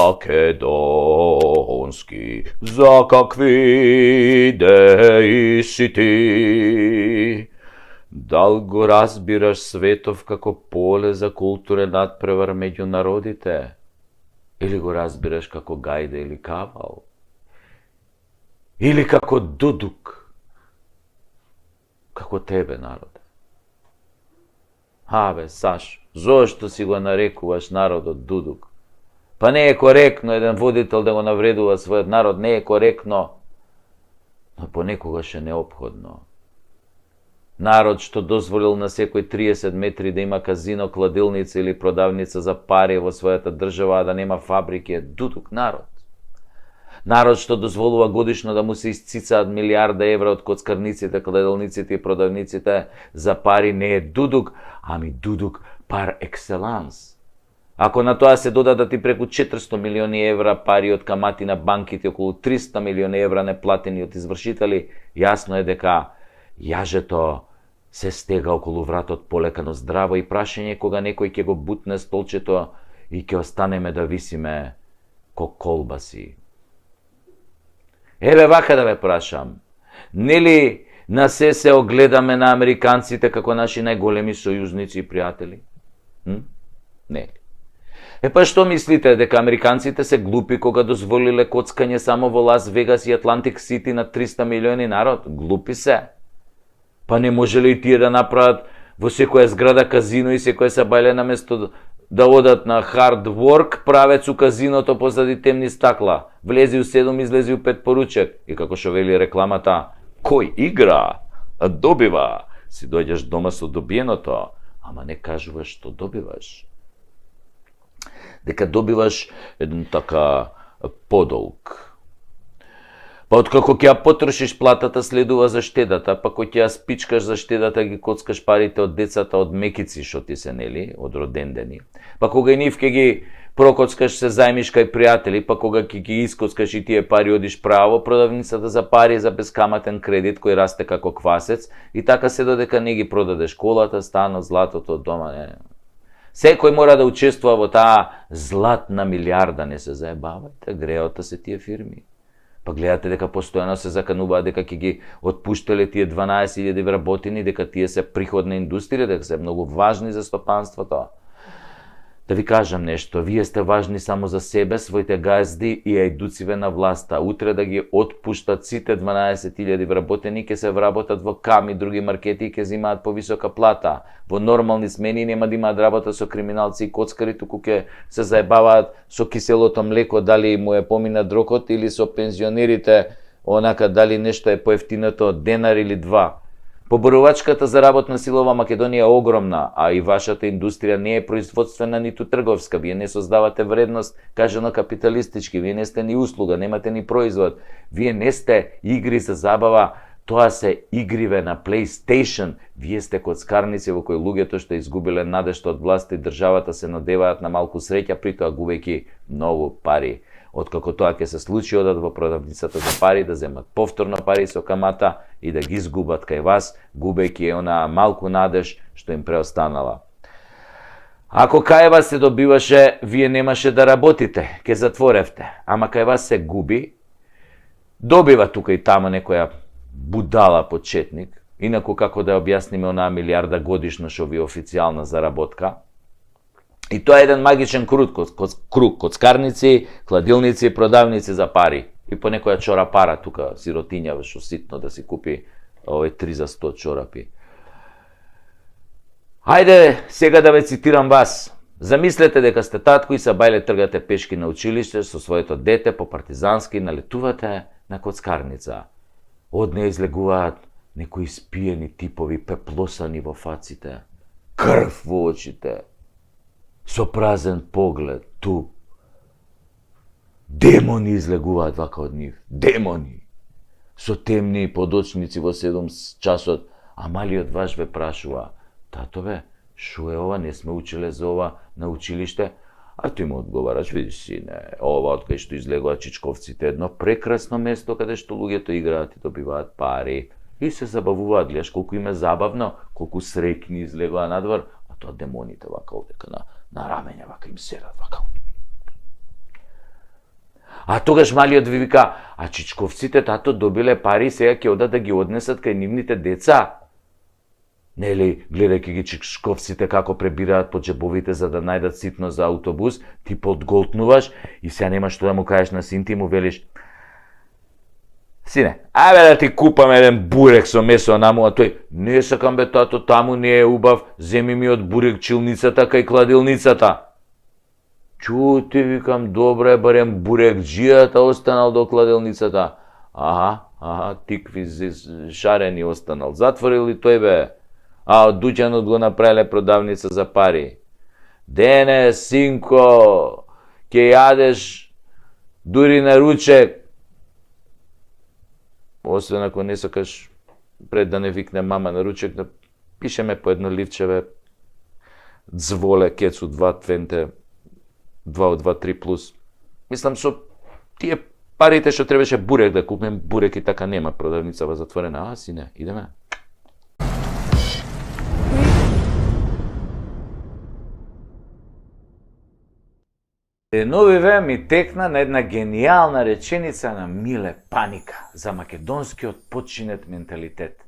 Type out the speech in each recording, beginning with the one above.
македонски, за какви идеи си ти? Дал го разбираш светов како поле за културен надпревар меѓу народите? Или го разбираш како гајда или кавал? Или како дудук? Како тебе, народе? Сашо, зошто си го нарекуваш народот дудук? Па не е коректно еден водител да го навредува својот народ, не е коректно, но понекогаш е неопходно. Народ што дозволил на секој 30 метри да има казино, кладилница или продавница за пари во својата држава, а да нема фабрики, е дудук народ. Народ што дозволува годишно да му се исцицаат милиарда евра од коцкарниците, кладилниците и продавниците за пари, не е дудук, ами дудук пар екселанс. Ако на тоа се додадат и преку 400 милиони евра пари од камати на банките, околу 300 милиони евра неплатени од извршители, јасно е дека јажето се стега околу вратот полекано здраво и прашање кога некој ќе го бутне столчето и ќе останеме да висиме ко колбаси. Еве вака да ве прашам, нели на се огледаме на американците како наши најголеми сојузници и пријатели? Нели? Па што мислите, дека американците се глупи кога дозволиле коцкање само во Лас Вегас и Атлантик Сити на 300 милиони народ? Глупи се. Па не може ли тие да направат во секоја зграда казино и секоја сабајле наместо да одат на hard work, правец у казиното позади темни стакла. Влези у 7, излези у 5 поручек. И како што вели рекламата, кој игра, добива. Си дојдеш дома со добиеното, ама не кажуваш што добиваш. Дека добиваш еден така подолг. Па откако ќе ја потрошиш платата, следува за штедата, па кој ќе ја спичкаш за штедата, ги коцкаш парите од децата од мекици што ти се, нели, од родендени. Па кога и нив ќе ги прокоцкаш, се зајмиш кај пријатели, па кога ќе ги искоцкаш и тие пари одиш право, продавницата за пари за бескаматен кредит кој расте како квасец, и така се додека не ги продадеш колата, станот, златото од дома, не. Секој мора да учествува во таа златна милиарда, не се заебавате, греота се тие фирми. Па гледате дека постојано се закануваат дека ќе ги отпуштале тие 12.000 вработени, дека тие се приходна индустрија, дека се многу важни за стопанството. Да ви кажам нешто, вие сте важни само за себе, своите газди и ајдуциве на власта. Утре да ги отпуштат сите 12.000 вработени, ќе се вработат во КАМ и други маркети и ќе земаат повисока плата. Во нормални смени нема да имаат работа со криминалци и коцкари, туку ќе се заебаваат со киселото млеко, дали му е помина дрокот, или со пензионерите, онака дали нешто е поевтиното од денар или два. Поборувачката за работна сила во Македонија е огромна, а и вашата индустрија не е производствена ниту трговска. Вие не создавате вредност, кажано капиталистички, вие не сте ни услуга, немате ни производ. Вие не сте игри за забава, тоа се игриве на PlayStation. Вие сте коцкарници во кои луѓето што изгубиле надежта од власта и државата се надеваат на малку среќа, при тоа губејќи многу пари. Откако тоа ќе се случи, одат во продавницата за пари, да земат повторно пари со камата и да ги изгубат кај вас, губејќи онаа малку надеж што им преостанала. Ако кај вас се добиваше, вие немаше да работите, ќе затворевте. Ама кај вас се губи, добива тука и тама некоја будала почетник, инаку како да објасниме онаа милиарда годишно што ви е официјална заработка. И тоа е еден магичен круг, коцкарници, кладилници, продавници за пари. И по некоја чорапара тука, сиротиња, што ситно да си купи 3 за 100 чорапи. Хајде сега да ве цитирам вас. Замислете дека сте татко и сабајле тргате пешки на училиште со своето дете по партизански, налетувате на коцкарница. Од неја излегуваат некои спиени типови, пеплосани во фаците, крв во очите, со празен поглед, туп. Демони излегуваат вака од нив. Демони! Со темни подочници во 7 часот, а малиот ваш ве прашува: татове, шо е ова, не сме учеле за ова на училиште? А ти му одговараш: видиш сине, ова од кај што излегуваат чичковците, едно прекрасно место каде што луѓето играат и добиваат пари. И се забавуваат, гледаш колку им е забавно, колку среќни излегува надвор, а тоа демоните вака овдека на рамења, вака им седат, вака. А тогаш малиот ви вика, а чичковците тато добиле пари, сега ќе одат да ги однесат кај нивните деца. Нели, гледајќи ги чичковците како пребираат по джебовите за да најдат ситно за автобус, ти подголтнуваш и сега немаш што да му кажеш на син ти, му велиш: сине, ајде да ти купам еден бурек со месо наму, а тој: не сакам бе тато, таму не е убав, земи ми од бурек чилницата кај кладилницата. Чу ти викам, добре, барем бурекџијата останал до кладилницата. Аха, тикви шарени останал. Затворил ли тој бе? А од дуќанот го направиле продавница за пари. Дене, синко, ќе јадеш дури на ручек. Освен ако не сакаш пред да не викне мама на ручек, да пишеме по едно ливчеве дзволе, кецу 2 твенте, 2 од 2, 3 плюс. Мислам, со тие парите што требаше бурек да купим, бурек и така нема, продавница во затворена. А, сине, идеме. Деновиве ми текна на една гениална реченица на Миле Паника за македонскиот починет менталитет.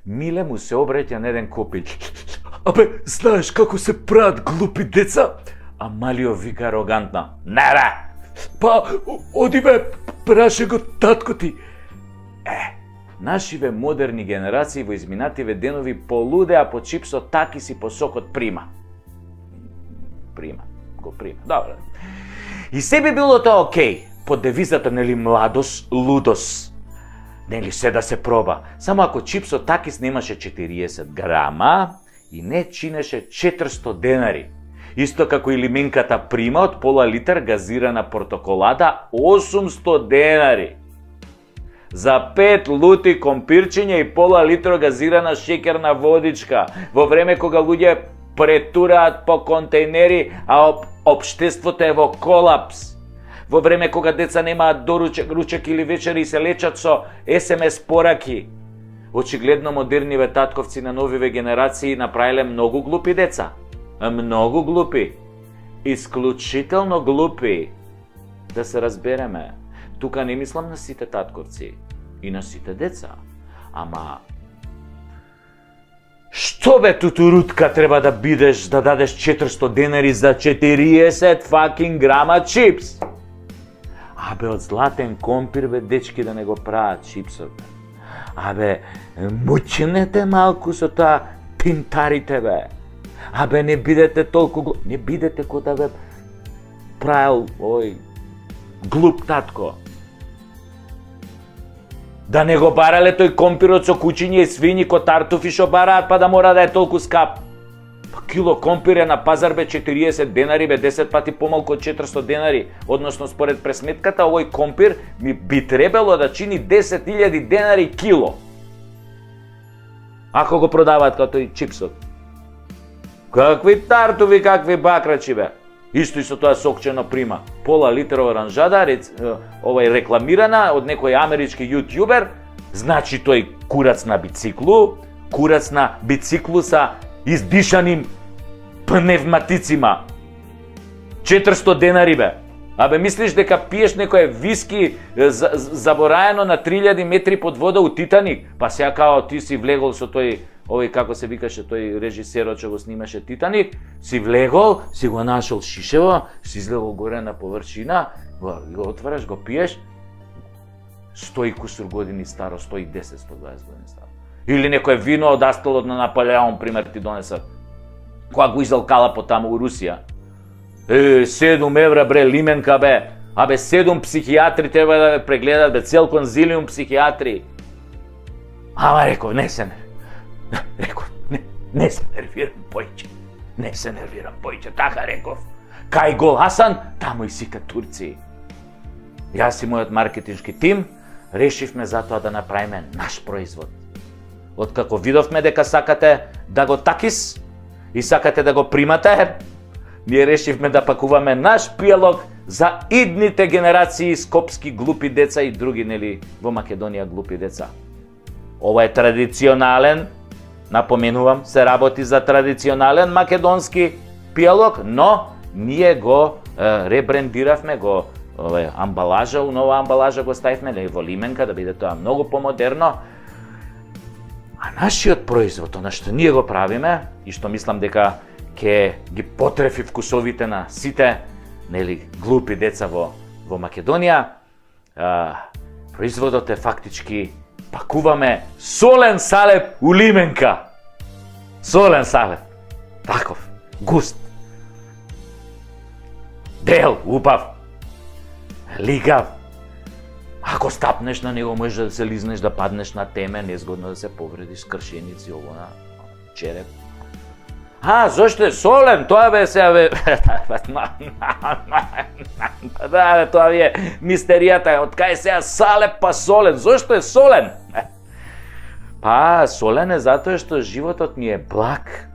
Миле му се обреќа на еден копиќ. Абе, знаеш како се прават глупи деца? А Малио вика арогантно: нера! Па, оди бе, праше го татко ти. Нашиве модерни генерации во изминативе денови полудеа по чипсот такис и по сокот прима. Го прима, добре. И се би било тоа окей, под девизата, нели, младост, лудост. Нели, се да се проба. Само ако чипсот такис немаше 40 грама и не чинеше 400 денари. Исто како и лименката прима од пола литар газирана портоколада 800 денари. За 5 лути компирчиња и пола литро газирана шеќерна водичка, во време кога луѓе претураат по контейнери, а општеството е во колапс. Во време кога деца немаат доручек, ручек или вечери и се лечат со SMS пораки. Очигледно модерниве татковци на новиве генерации направиле многу глупи деца. Многу глупи. Исклучително глупи. Да се разбереме. Тука не мислам на сите татковци и на сите деца. Ама што бе тутурутка треба да бидеш да дадеш 400 денари за 40 fucking грама чипс? Абе, од златен компир бе, дечки, да не го прават чипсот. Абе, мучнете малку со тоа пинтарите бе. Абе, не бидете толку не бидете ко да бе правил овој глуп татко. Да не го барале тој компирот со кучиња и свињи ко тартуфи што бараат, па да мора да е толку скап. Па кило компир е на пазар бе 40 денари, бе 10 пати помалку од 400 денари. Односно, според пресметката, овој компир би требало да чини 10.000 денари кило. Ако го продаваат како тој чипсот. Какви тартуви, какви бакрачи бе. Исто и со тоа сокчено прима. Пола литра оранжада, рекламирана од некој амерички јутјубер, значи тој курац на бициклу са издишаним пневматицима. 400 денари бе. Абе, мислиш дека пиеш некој виски забораено на 3000 метри под вода у Титаник? Па сега као ти си влегол со тој, овој како се викаше тој режисерот што го снимаше Титаник, си влегол, си го нашол шишево, си излегол горе на површина, го отвараш, го пиеш, 100 и кусур години старо, 110, 120 години старо. Или некој вино од астолот на Наполеон, пример, ти донесат. Кога го изалкала по таму у Русија. 7 евра бре лименка бе. Абе 7 психијатри треба да ве прегледат бе, цел конзилиум психијатри. Ама реков, не се нервирам појче. Не се нервирам појче, така реков. Кај гол Хасан, таму и сика турци. Јас и мојот маркетиншки тим решивме затоа да направиме наш производ. Откако видовме дека сакате да го такис и сакате да го примате, ние решивме да пакуваме наш пријалог за идните генерации скопски глупи деца и други, нели, во Македонија глупи деца. Ова е традиционален, напоменувам, се работи за традиционален македонски пријалог, но ние го ребрендиравме, го амбалажа, нова амбалажа го ставивме во лименка да биде тоа многу помодерно. А нашиот производ, она што ние го правиме и што мислам дека ќе ги потрефи вкусовите на сите, глупи деца во Македонија, производот е фактички пакуваме солен салеп у лименка. Солен салеп. Таков, густ. Бел, убав. Лигав. Ако стапнеш на него, можеш да се лизнеш, да паднеш на теме, незгодно да се повредиш, скршеници, ово на череп. Зошто е солен? Тоа бе сега бе... Да, тоа е мистеријата. Од кај сега салеп па солен? Зошто е солен? Солен е затоа што животот ни е благ.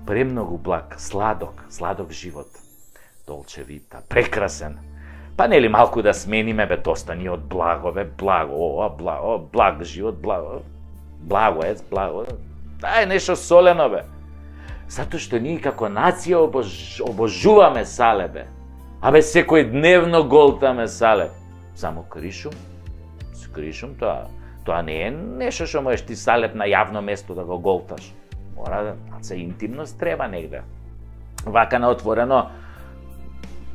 Премногу благ, сладок живот. Долче вита, прекрасен. Малку да смениме, доста ни од благо, благ живот, благо. Дај нешто солено, бе. Затоа што ние како нација обожуваме салебе. Секој дневно голтаме салеб. Само кришум, тоа не е нешто што можеш ти салеб на јавно место да го голташ. Мора да интимност треба негде. Вака на отворено,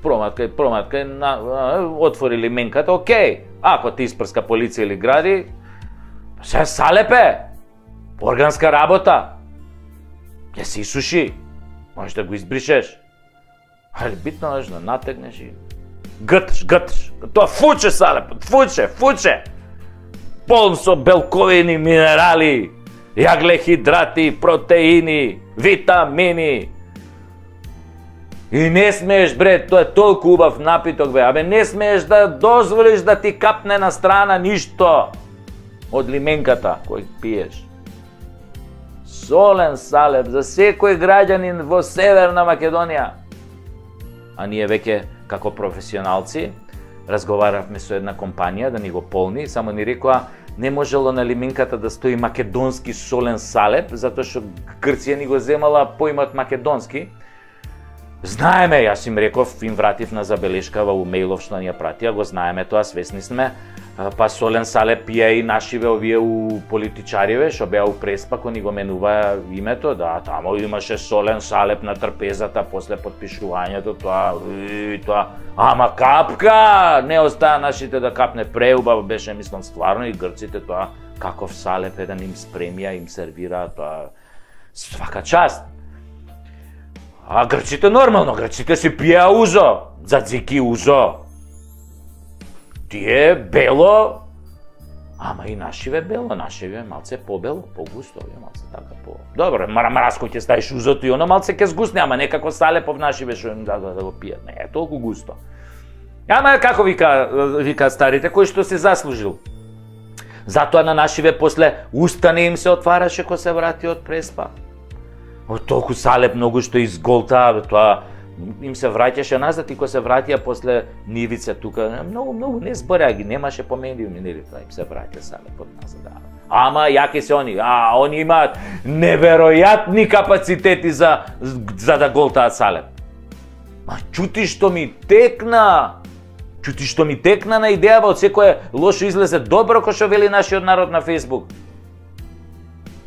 проматка, отвори лименката, окей. Ако ти испрска полиција или гради, се салепе, органска работа. Ќе се исуши, можеш да го избришеш. Али битно е да натегнеш и грташ. Тоа фуче салепот, фуче. Полн со белковини, минерали, јаглехидрати, протеини, витамини. И не смееш, тоа е толку убав напиток, не смееш да дозволиш да ти капне на страна ништо од лименката кој пиеш. Солен салеп за секој граѓанин во Северна Македонија. А ние веќе како професионалци разговаравме со една компанија да ни го полни, само ни рекоа не можело на лименката да стои македонски солен салеп, затоа што Грција ни го земала поимот македонски. Знаеме, јас им реков, им вратив на забелешка во мејлов што ни ја пратија, го знаеме тоа, свесни сме. Солен салеп пија и нашиве овие у политичариве, што беа у Преспа, кој ни го менува името, тамо имаше солен салеп на трпезата после подпишувањето, тоа, ама капка, не остаа нашите да капне, преубаво беше, мислам, стварно и грците тоа, каков салеп е да им спремија, им сервира, тоа, свака част. А грците нормално, грците си пија узо, дзацики узо. Тие бело, ама и нашиве бело, нашиве малце побело, погусто, малце така по... Добро, мрамраско ќе ставиш узото и оно малце ќе сгусне, ама некако салепов нашиве што им да го пијат, не е толку густо. Ама како вика старите, кој што се заслужил. Затоа на нашиве после уста не им се отвараше кој се врати од Преспа. Од толку салеп многу што изголтаа, тоа им се враќаше назад и кога се вратија после нивица тука, многу не збореа ги, немаше по медиуми, нели, тоа им се враќа салепот назад. Ама јаки се они, они имаат неверојатни капацитети за да голтаат салеп. Чути што ми текна на идејава од секое лошо излезе добро, кој што вели нашиот народ на Фејсбук.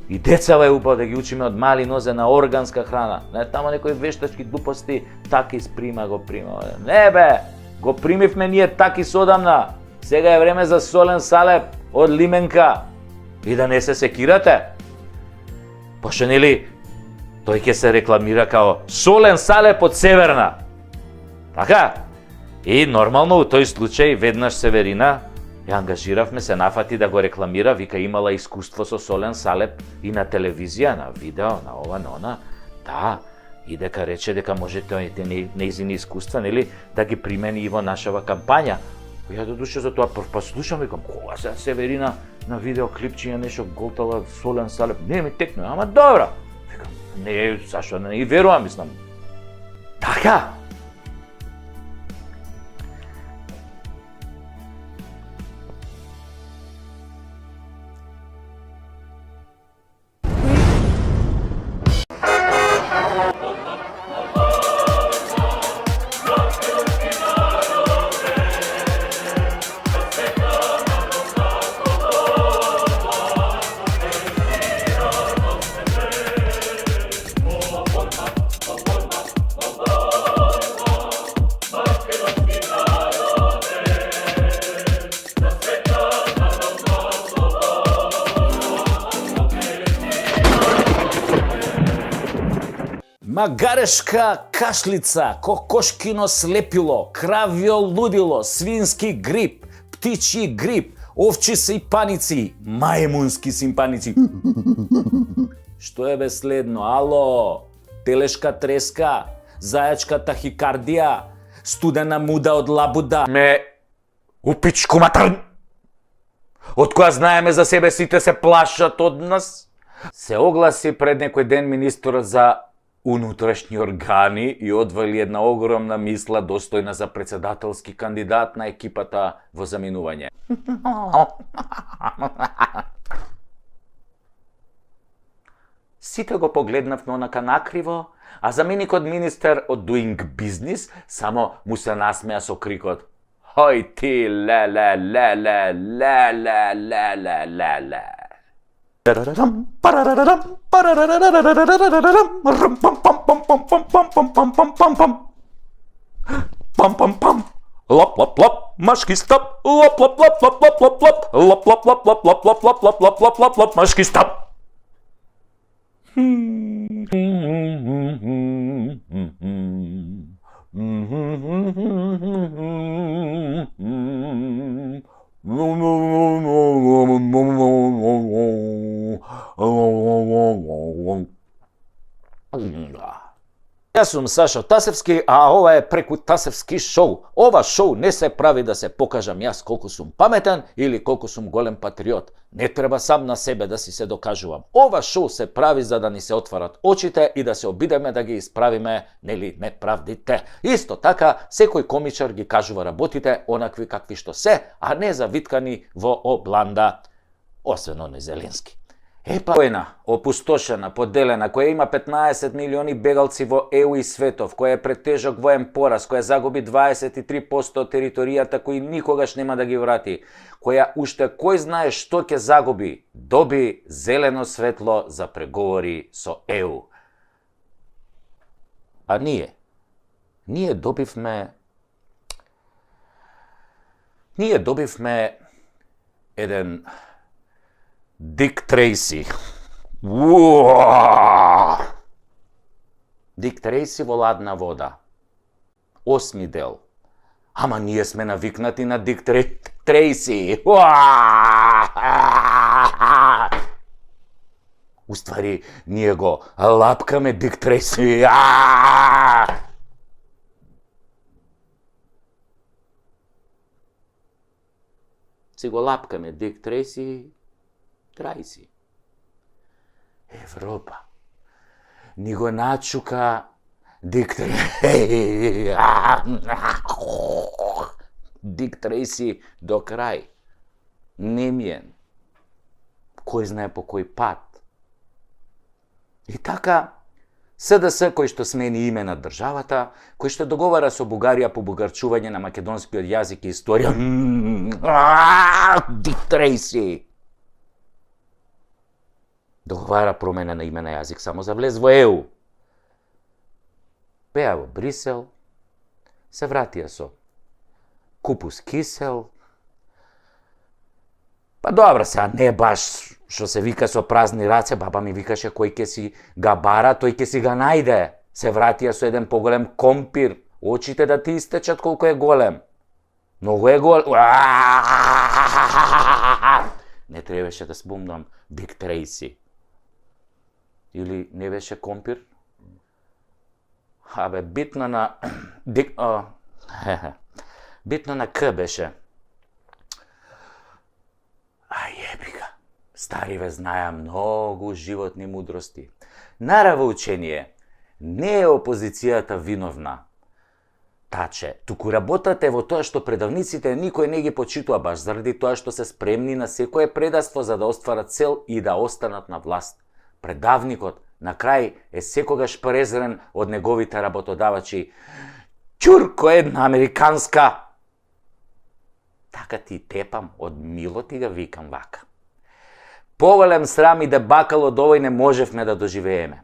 И децава е убаво да ги учиме од мали нозе на органска храна. Тамо некои вештачки глупости, таки го прима. Не бе, го примивме ние таки содамна. Сега е време за солен салеп од лименка. И да не се секирате. Пошто нели, тој ќе се рекламира као солен салеп од Северна. Така? И нормално у тој случај веднаш Северина ја ангажиравме, се нафати да го рекламира, вика имала искуство со солен салеп и на телевизија, на видео, на ова, на она. Да, и дека рече дека можете нејзини искуства, нели, да ги примени и во нашава кампања. Ја додуше за тоа прв пат слушам, викам, кога се Северина на видеоклипчиња нешто голтала солен салеп, не ми текне, ама добро. Викам, не, зашто не и верувам, мислам. Така. магарешка кашлица, кокошкино слепило, кравјо лудило, свински грип, птичји грип, овчи сипаници, мајмунски симпаници. Што е бе следно? Ало, телешка треска, зајачка тахикардија, студена муда од лабуда. Упичку матар! Од која знаеме за себе сите се плашат од нас? Се огласи пред некој ден министерот за унутрашни органи и одвали една огромна мисла достојна за председателски кандидат на екипата во заминување. Сите го погледнавме онака накриво, а заменикот министер од Doing Business само му се насмеа со крикот: Хој ти, ле. Пам-пам-пам, лап-лап-лап, машки стап, лап-лап-лап-лап-лап-лап-лап, лап-лап-лап-лап-лап-лап-лап-лап-лап, машки стап. Јас сум Сашо Тасевски, а ова е Преку Тасевски шоу. Ова шоу не се прави да се покажам јас колку сум паметен или колку сум голем патриот. Не треба сам на себе да си се докажувам. Ова шоу се прави за да ни се отварат очите и да се обидеме да ги исправиме, нели, неправдите. Исто така, секој комичар ги кажува работите онакви какви што се, а не завиткани во обланда, освен оној Зеленски. Војна, опустошена, поделена, која има 15 милиони бегалци во ЕУ и светов, која е пред тежок воен пораз, која загуби 23% од територијата кои никогаш нема да ги врати, која уште кој знае што ќе загуби, доби зелено светло за преговори со ЕУ. А ние добивме еден Дик Трейси. Дик Трейси во ладна вода. 8 дел. Ама ние сме навикнати на Дик Трейси. Уствари, ние го лапкаме Дик Трейси. Си го лапкаме Дик Трейси. Трајси. Европа ни го начука Дик Трейси. Дик Трейси до крај. Немиен. Кој знае по кој пат. И така, СДС кој што смени име на државата, кој што договара со Бугарија по бугарчување на македонскиот јазик и историја. Дик Трейси. Договара промена на име на јазик само за влез во ЕУ. Беа во Брисел, се вратија со купус кисел. Па добра сега, не баш што се вика со празни раце, баба ми викаше кој ќе си га бара, тој ќе си га најде. Се вратија со еден поголем компир, очите да ти истечат колку е голем. Многу е голем. Не требаше да спомнам Дик Трейси. Или не беше компир? Абе, битно на... битно на К беше. Јебика. Стариве знаја многу животни мудрости. Нараво учение, не е опозицијата виновна. Таче, туку работата е во тоа што предавниците никој не ги почитува баш заради тоа што се спремни на секое предавство за да остварат цел и да останат на власт. Предавникот на крај е секогаш презрен од неговите работодавачи. Ќурко една американска! Така ти тепам, од мило ти ga викам вака. Поголем срам и дебакал од овој не можевме да доживееме.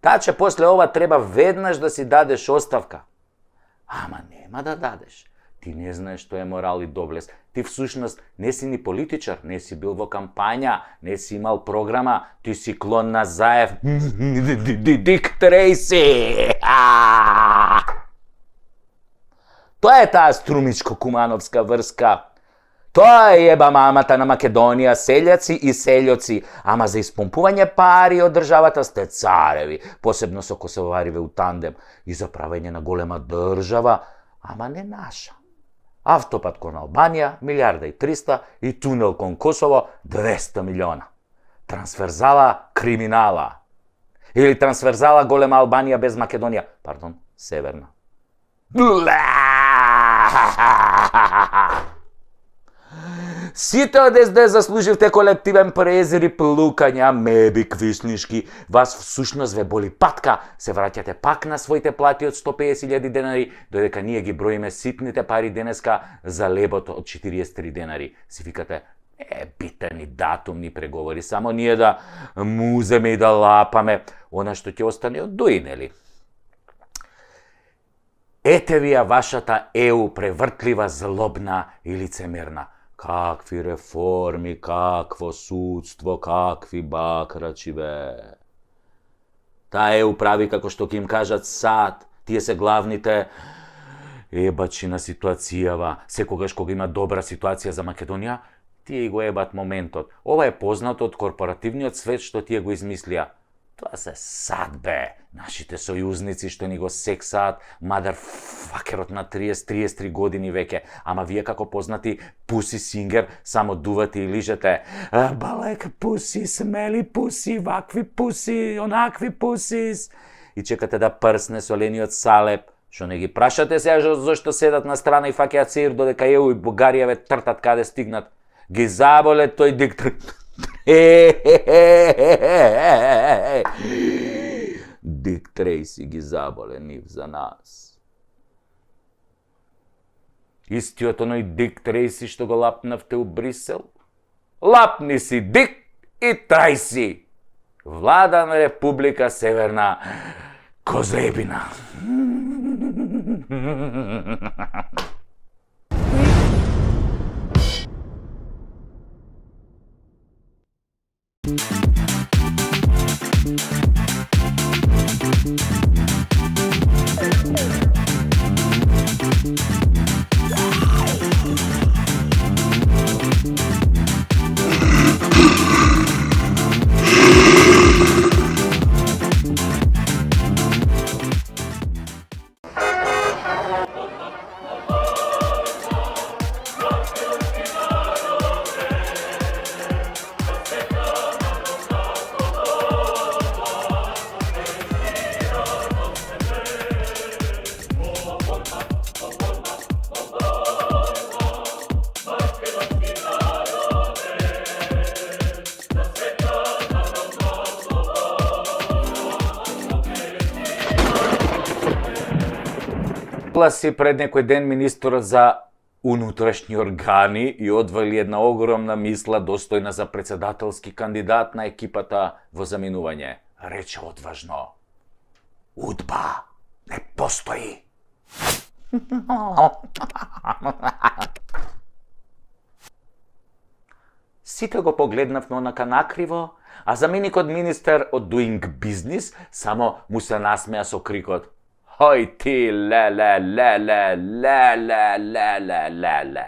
Таче, после ова треба веднаш да си дадеш оставка. Ама нема да дадеш. ти не знаеш што е морал и доблест. Ти всушност не си ни политичар, не си бил во кампања, не си имал програма, ти си клон на Заев. Дик Трейси! Тоа е таа струмичко-кумановска врска. Тоа е еба мамата на Македонија, селјаци и селјоци, ама за испомпување пари од државата сте цареви, посебно со косовариве у тандем, и за правење на голема држава, ама не наша. Автопат кон Албанија, 1.300.000 и тунел кон Косово, 200 милиона. Трансферзала криминала. Или трансферзала голема Албанија без Македонија, пардон, северна. Сите од СД заслуживте колективен презир и плукања, меби квиснишки. Вас всушност ве боли патка, се враќате пак на своите плати од 150.000 денари, додека ние ги броиме ситните пари денеска за лебот од 43 денари. Си викате, битни датумни преговори, само ние да муземе и да лапаме она што ќе остане од дуи, нели? Ете ви ја вашата ЕУ превртлива, злобна и лицемерна. Какви реформи, какво судство, какви бакрачи, бе. Таа ЕУ прави како што ќе им кажат сад. Тие се главните ебачи на ситуацијава. Секогаш кога има добра ситуација за Македонија, тие го ебат моментот. Ова е познато од корпоративниот свет што тие го измислија. Тоа се сад, бе. Нашите сојузници што ни го сексаат, мадарфакерот на 30-33 години веќе. Ама вие како познати пуси сингер, само дувате и лижете. Балек пуси, смели пуси, вакви пуси, онакви пусис. И чекате да прсне солениот салеп. Што не ги прашате сега зашто седат на страна и фаќаат сеир додека ЕУ и Бугарија ве тртат каде стигнат. Ги заболе тој диктор. Дик Трейси ги заболе нив за нас. Истиот оној Дик Трейси што го лапнавте у Брисел? Лапни си Дик и Трейси! Влада на Република Северна Козебина. Си пред некој ден министерот за унутрашни органи и одвали една огромна мисла достојна за председателски кандидат на екипата во заминување. Рече одважно: УДБА не постои. Сите го погледнавме онака накриво, а заменикот министер од Doing Business само му се насмеа со крикот: Хој ти, леле, леле, леле, леле, леле.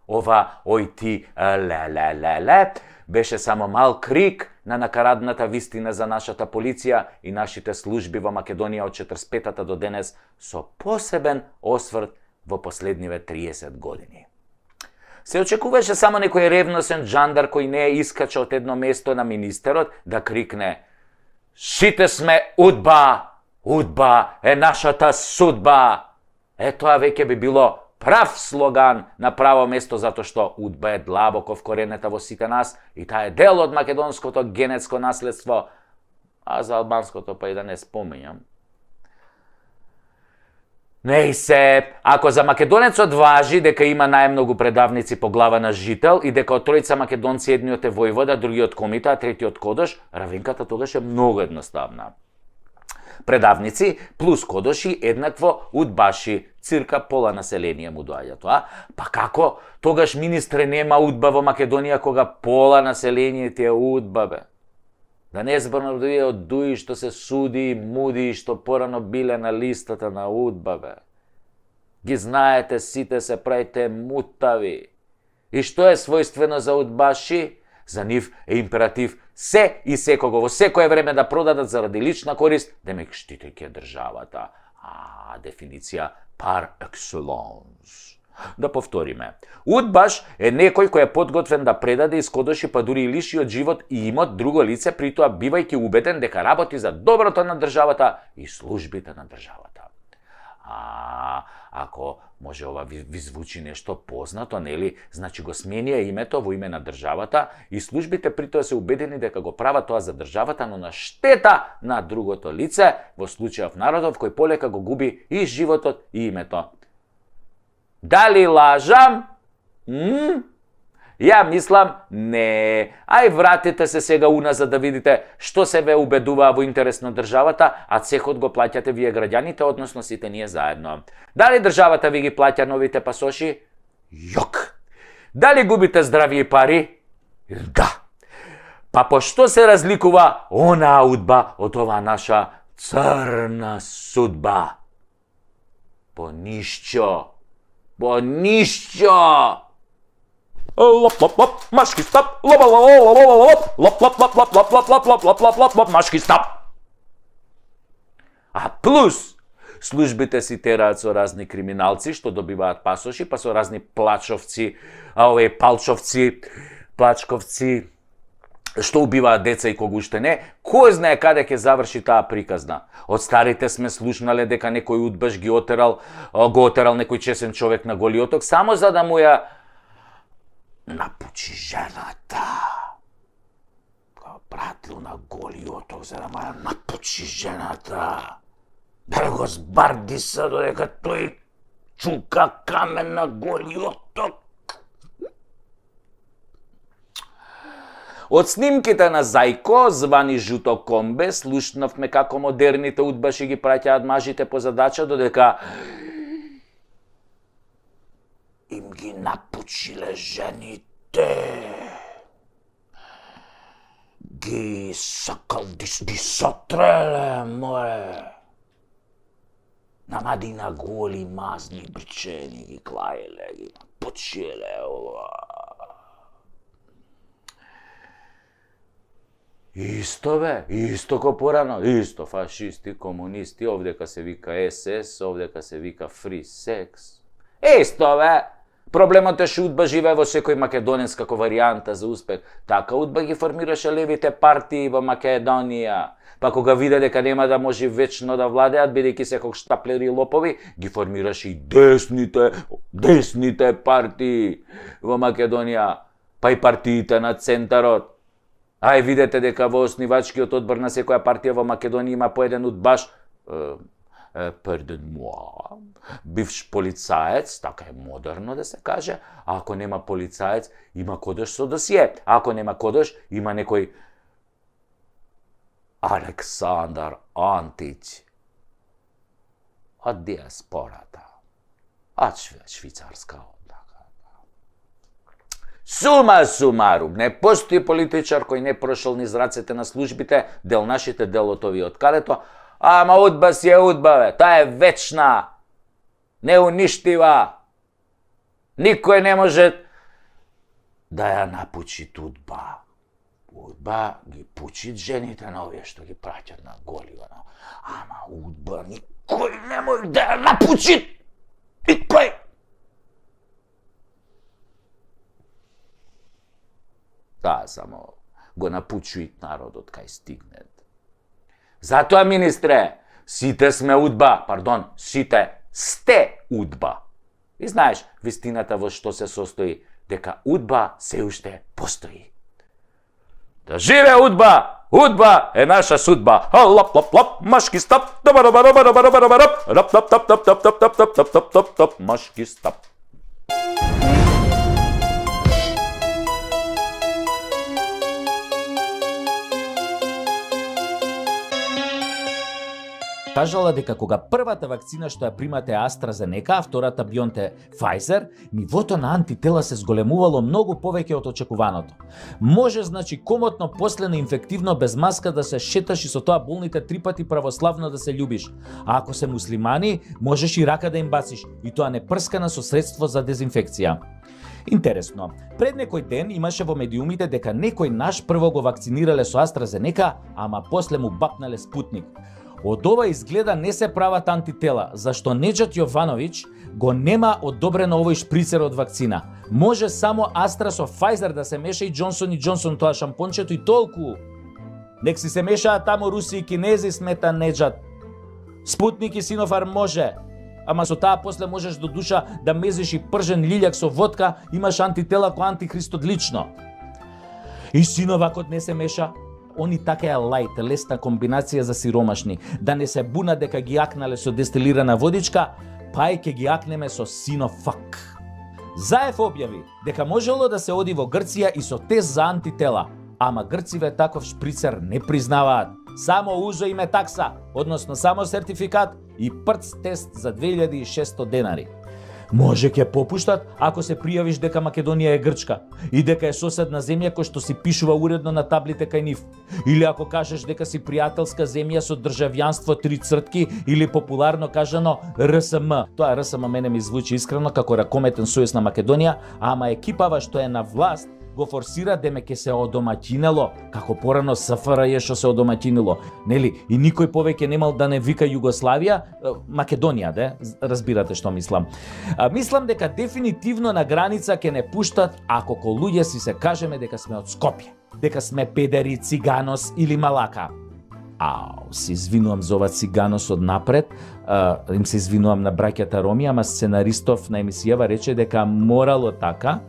Ова ој ти, леле, леле, беше само мал крик на накарадната вистина за нашата полиција и нашите служби во Македонија од 45-та до денес, со посебен осврт во последниве 30 години. Се очекуваше само некој ревносен джандар кој не искача од едно место на министерот да крикне: Сите сме УДБА! УДБА е нашата судба! Тоа веќе би било прав слоган на право место, затоа што УДБА е длабоко вкоренета во сите нас и таа е дел од македонското генетско наследство, а за албанското па и да не спомењам. Не се, ако за македонецот важи дека има најмногу предавници по глава на жител и дека од тројца македонци едниот е војвода, другиот комита, а третиот кодош, равенката тогаш е многу едноставна. предавници, плюс кодоши еднакво удбаши. Цирка пола население му доаѓа тоа. Па како тогаш, министре, нема удба во Македонија кога пола население ти е удба, бе? Да не зборам да вие од дуи што се суди и муди и што порано биле на листата на удба, бе. Ги знаете, сите се правите мутави. И што е својствено за удбаши? За нив е императив се и секого во секое време да продадат заради лична корист, демек штитејќи државата. Дефиниција par excellence. Да повториме. Удбаш е некој кој е подготвен да предаде, искодоши, па дури и лиши од живот и имот друго лице, при тоа бивајќи убеден дека работи за доброто на државата и службите на државата. Ако може ова ви звучи нешто познато, нели? Значи го сменија името во име на државата и службите при тоа се убедени дека го прават тоа за државата, но на штета на другото лице, во случајов народов кој полека го губи и животот и името. Дали лажам? Ја мислам, не. Ај вратите се сега уназад да видите што се ве убедуваа во интерес на државата, а цехот го плаќате вие граѓаните, односно сите ние заедно. Дали државата ви ги плаќа новите пасоши? Јок. Дали губите здравје и пари? Да. Па по што се разликува онаа удба од оваа наша црна судба? По ништо. По ништо. Лоп лоп лоп, машки стап, лоп лоп лоп лоп лоп лоп лоп лоп лоп лоп лоп лоп лоп лоп лоп лоп, машки стап. А плюс службите си тераат со разни криминалци што добиваат пасоши, па со разни плачовци, палчовци, плачковци што убиваат деца и кога уште не, кој знае каде ќе заврши таа приказна. Од старите сме слушнале дека некој удбаш го отерал некој чесен човек на Голиоток само за да му ја напучи жената. Го пратил на Голиоток за да му ја напучи жената. Да го збардиса додека тој чука камен на Голиоток. Од снимките на Зајко, звани Жуто Комбе, слушнавме како модерните удбаши ги праќаат мажите по задача, додека им ги напучиле жените. Ги сакал ги сотреле, море. Намадина голи, мазни, бричени, ги клаеле, ги напучиле, Исто бе, исто ко порано, исто фашисти, комунисти, овдека се вика СС, овдека се вика Free Sex. Исто бе, проблемот е што удба живее во секој македонец како варијанта за успех. Така удба ги формираше левите партии во Македонија. Па кога виде дека нема да може вечно да владеат, бидејќи се штаплери и лопови, ги формираше и десните партии во Македонија, па и партиите на центарот. Ај видете дека во основачкиот одбор на секоја партија во Македонија има по еден удбаш, бивш полицаец, така е модерно да се каже, а ако нема полицаец, има кодош со досие, а ако нема кодош, има некој Александар Антич од диаспората, од швицарска. Сума сумарум, не постои политичар кој не прошол низ рацете на службите, дел нашите, дел од овие од калето, ама удба си е удба, бе, таа е вечна, неуништива. Никој не може да ја напучи удба. Удба ги пучит жените на овие што ги праќат на Голивано. Ама удба никој не може да ја напучи. Никој. Таа само го напучуит народот кај стигнет. Затоа, министре, сите сме удба, сите сте удба. И знаеш, вистината во што се состои, дека удба се уште постои. Да живе удба! Удба е наша судба. Лап лап лап, машки стап, машки стап. кажала дека кога првата вакцина што ја примате AstraZeneca, а втората BioNTech Pfizer, нивото на антитела се зголемувало многу повеќе од очекуваното. Може значи комотно после на инфективно без маска да се шеташ и со тоа болните 3 пати православно да се љубиш. А ако се муслимани, можеш и рака да им бациш, и тоа не прскана со средство за дезинфекција. Интересно, пред некој ден имаше во медиумите дека некој наш прво го вакцинирале со AstraZeneca, ама после му бапнале Спутник. Од ова изгледа не се прават антитела, зашто Неџат Јовановиќ го нема одобрено овој шприцер од вакцина. Може само Астра со Pfizer да се меша и Джонсон и Джонсон тоа шампончето и толку. Нек си се мешаат тамо руси и кинези, смета Неџат. Спутник и Синофарм може, ама со таа после можеш до душа да мезиш и пржен лилјак со водка, имаш антитела кој антихрист одлично. И Синовакот не се меша. Они така е лајт, лесна комбинација за сиромашни, да не се буна дека ги акнале со дестилирана водичка, па и ќе ги акнеме со Синофак. Заев објави дека можело да се оди во Грција и со тест за антитела, ама грциве таков шприцер не признаваат. Само узо име такса, односно само сертификат и прц тест за 2600 денари. Може ќе попуштат ако се пријавиш дека Македонија е Грчка и дека е соседна земја кој што си пишува уредно на таблите кај нив. Или ако кажеш дека си пријателска земја со државјанство 3 цртки или популарно кажано РСМ. Тоа РСМ мене ми звучи искрено како ракометен сојуз на Македонија, ама екипава што е на власт го форсира деме ке се одомаќинело, како порано СФРЈ што се одомаќинило, нели? И никој повеќе немал да не вика Југославија, Македонија, де? Разбирате што мислам. Мислам дека дефинитивно на граница ќе не пуштат ако ко луѓе си се кажеме дека сме од Скопје, дека сме педери, циганос или малака. Се извинувам за ова циганос од напред, им се извинувам на браќата Роми, ама сценаристов на емисијава рече дека морало така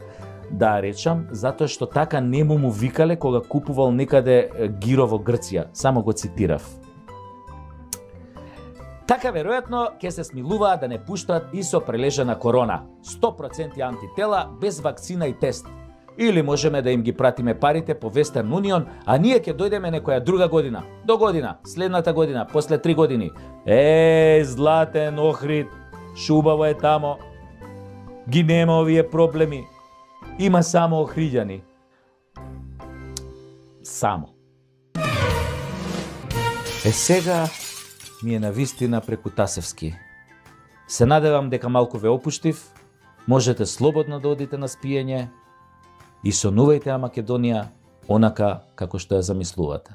да речам, затоа што така не му викале кога купувал некаде гиро во Грција. Само го цитирав. Така веројатно ќе се смилуваат да не пуштат и со прележана корона. 100% антитела, без вакцина и тест. Или можеме да им ги пратиме парите по Western Union, а ние ќе дојдеме некоја друга година. До година, следната година, после 3 години. Златен Охрид, шубаво е тамо. Ги нема овие проблеми. Има само охриѓани. Само. Сега ми е навистина преку Тасевски. Се надевам дека малку ве опуштив, можете слободно да одите на спиење и сонувајте ја Македонија онака како што ја замислувате.